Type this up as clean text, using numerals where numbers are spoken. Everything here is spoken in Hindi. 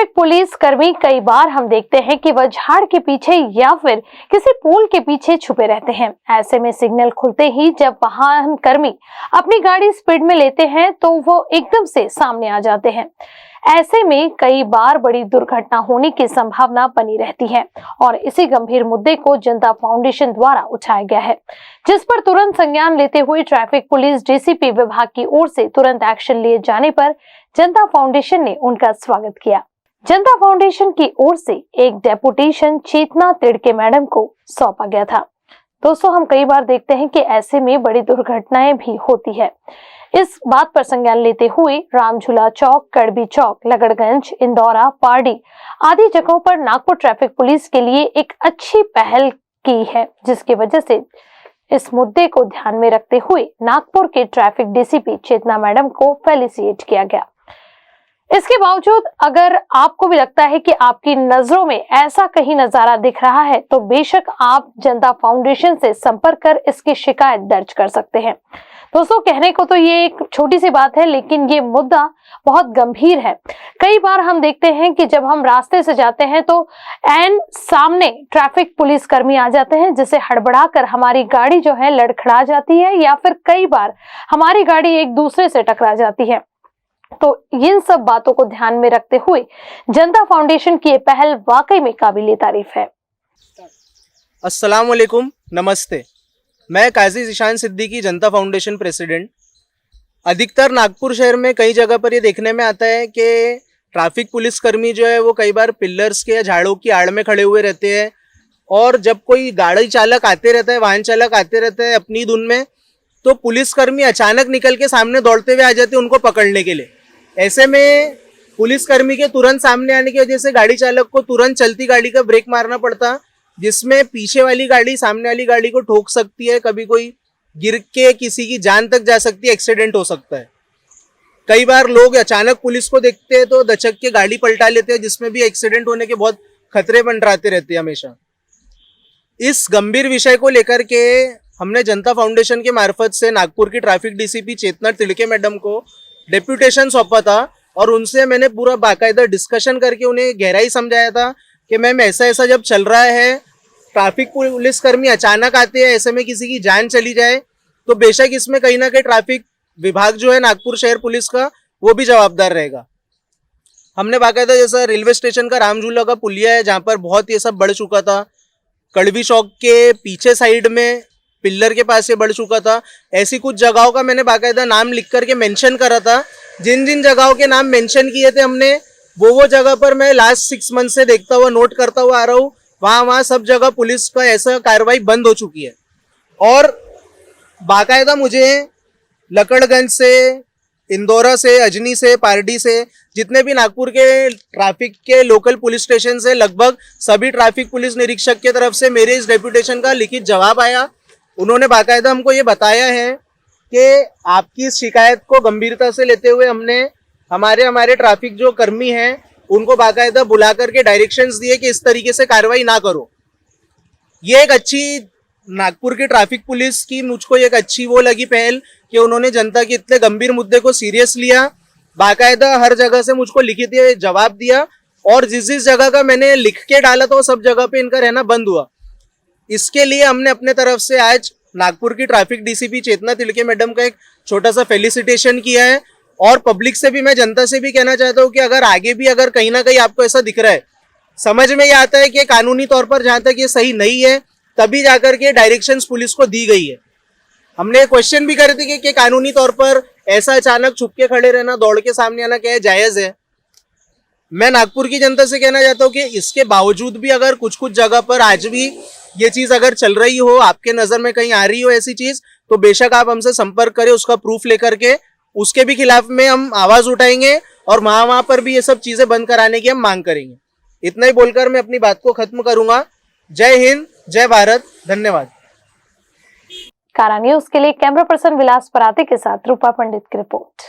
ट्रैफिक पुलिस कर्मी कई बार हम देखते हैं कि वह झाड़ के पीछे या फिर किसी पोल के पीछे छुपे रहते हैं। ऐसे में सिग्नल खुलते ही जब वाहन कर्मी अपनी गाड़ी स्पीड में लेते हैं तो वो एकदम से सामने आ जाते हैं। ऐसे में कई बार बड़ी दुर्घटना होने की संभावना बनी रहती है और इसी गंभीर मुद्दे को जनता फाउंडेशन द्वारा उठाया गया है, जिस पर तुरंत संज्ञान लेते हुए ट्रैफिक पुलिस डीसीपी विभाग की ओर से तुरंत एक्शन लिए जाने पर जनता फाउंडेशन ने उनका स्वागत किया। जनता फाउंडेशन की ओर से एक डेपुटेशन चेतना तिड़के मैडम को सौंपा गया था। दोस्तों, हम कई बार देखते हैं कि ऐसे में बड़ी दुर्घटनाएं भी होती है। इस बात पर संज्ञान लेते हुए रामझूला चौक, कड़बी चौक, लगड़गंज, इंदौरा, पारडी आदि जगहों पर नागपुर ट्रैफिक पुलिस के लिए एक अच्छी पहल की है, जिसकी वजह से इस मुद्दे को ध्यान में रखते हुए नागपुर के ट्रैफिक डीसीपी चेतना मैडम को फेलिसिएट किया गया। इसके बावजूद अगर आपको भी लगता है कि आपकी नजरों में ऐसा कहीं नजारा दिख रहा है तो बेशक आप जनता फाउंडेशन से संपर्क कर इसकी शिकायत दर्ज कर सकते हैं। दोस्तों, कहने को तो ये एक छोटी सी बात है, लेकिन ये मुद्दा बहुत गंभीर है। कई बार हम देखते हैं कि जब हम रास्ते से जाते हैं तो एन सामने ट्रैफिक पुलिस कर्मी आ जाते हैं, जिससे हड़बड़ाकर हमारी गाड़ी जो है लड़खड़ा जाती है या फिर कई बार हमारी गाड़ी एक दूसरे से टकरा जाती है। तो इन सब बातों को ध्यान में रखते हुए जनता फाउंडेशन की ये पहल वाकई में काबिले तारीफ है। अस्सलाम वालेकुम, नमस्ते। मैं काजी ज़ीशान सिद्दीकी, जनता फाउंडेशन प्रेसिडेंट। अधिकतर नागपुर शहर में कई जगह पर ये देखने में आता है कि ट्रैफिक पुलिसकर्मी जो है वो कई बार पिलर्स के या झाड़ों की आड़ में खड़े हुए रहते हैं, और जब कोई गाड़ी चालक आते रहता है, वाहन चालक आते रहता है अपनी धुन में, तो पुलिसकर्मी अचानक निकल के सामने दौड़ते हुए आ जाते हैं उनको पकड़ने के लिए। ऐसे में पुलिसकर्मी के तुरंत सामने आने की वजह से गाड़ी चालक को तुरंत चलती गाड़ी का ब्रेक मारना पड़ता, जिसमें पीछे वाली गाड़ी सामने वाली गाड़ी को ठोक सकती है, कभी कोई गिर के किसी की जान तक जा सकती है, एक्सीडेंट हो सकता है। कई बार लोग अचानक पुलिस को देखते हैं तो दचक के गाड़ी पलटा लेते हैं, जिसमें भी एक्सीडेंट होने के बहुत खतरे मंडराते रहते हैं हमेशा। इस गंभीर विषय को लेकर के हमने जनता फाउंडेशन के मार्फत से नागपुर की ट्रैफिक डीसीपी चेतना तिड़के मैडम को डेप्यूटेशन सौंपा था, और उनसे मैंने पूरा बाकायदा डिस्कशन करके उन्हें गहराई समझाया था कि मैम ऐसा ऐसा जब चल रहा है, ट्रैफिक पुलिसकर्मी अचानक आते हैं, ऐसे में किसी की जान चली जाए तो बेशक इसमें कहीं ना कहीं ट्रैफिक विभाग जो है नागपुर शहर पुलिस का, वो भी जवाबदार रहेगा। हमने बाकायदा, जैसा रेलवे स्टेशन का रामझूला का पुलिया है जहाँ पर बहुत ये सब बढ़ चुका था, कड़बी चौक के पीछे साइड में पिल्लर के पास ये बढ़ चुका था, ऐसी कुछ जगहों का मैंने बाकायदा नाम लिख करके मेंशन करा था। जिन जिन जगहों के नाम मेंशन किए थे हमने, वो जगह पर मैं लास्ट 6 मंथ से देखता हुआ, नोट करता हुआ आ रहा हूँ, वहाँ सब जगह पुलिस का ऐसा कार्रवाई बंद हो चुकी है। और बाकायदा मुझे लकड़गंज से, इंदौरा से, अजनी से, पारडी से, जितने भी नागपुर के ट्रैफिक के लोकल पुलिस स्टेशन से, लगभग सभी ट्रैफिक पुलिस निरीक्षक की तरफ से मेरे इस डेप्यूटेशन का लिखित जवाब आया। उन्होंने बाकायदा हमको ये बताया है कि आपकी इस शिकायत को गंभीरता से लेते हुए हमने हमारे ट्रैफिक जो कर्मी हैं उनको बाकायदा बुला करके डायरेक्शंस दिए कि इस तरीके से कार्रवाई ना करो। ये एक अच्छी नागपुर की ट्रैफिक पुलिस की मुझको एक अच्छी वो लगी पहल कि उन्होंने जनता के इतने गंभीर मुद्दे को सीरियस लिया, बाकायदा हर जगह से मुझको लिखित जवाब दिया, और जिस जगह का मैंने लिख के डाला था वो सब जगह पे इनका रहना बंद हुआ। इसके लिए हमने अपने तरफ से आज नागपुर की ट्रैफिक डीसीपी चेतना तिड़के मैडम का एक छोटा सा फेलिसिटेशन किया है, और पब्लिक से भी, मैं जनता से भी कहना चाहता हूँ कि अगर आगे भी अगर कहीं ना कहीं आपको ऐसा दिख रहा है, समझ में ये आता है कि कानूनी तौर पर जहाँ तक ये सही नहीं है, तभी जाकर के डायरेक्शंस पुलिस को दी गई है। हमने क्वेश्चन भी करे थे कि कानूनी तौर पर ऐसा अचानक छुप के खड़े रहना, दौड़ के सामने आना क्या है, जायज़ है? मैं नागपुर की जनता से कहना चाहता हूँ कि इसके बावजूद भी अगर कुछ कुछ जगह पर आज भी ये चीज़ अगर चल रही हो, आपके नज़र में कहीं आ रही हो ऐसी चीज़, तो बेशक आप हमसे संपर्क करें, उसका प्रूफ लेकर के उसके भी खिलाफ में हम आवाज़ उठाएंगे, और वहाँ पर भी ये सब चीज़ें बंद कराने की हम मांग करेंगे। इतना ही बोलकर मैं अपनी बात को खत्म करूंगा। जय हिंद, जय भारत, धन्यवाद। कारा न्यूज़ के लिए कैमरा पर्सन विलास पराते के साथ रूपा पंडित की रिपोर्ट।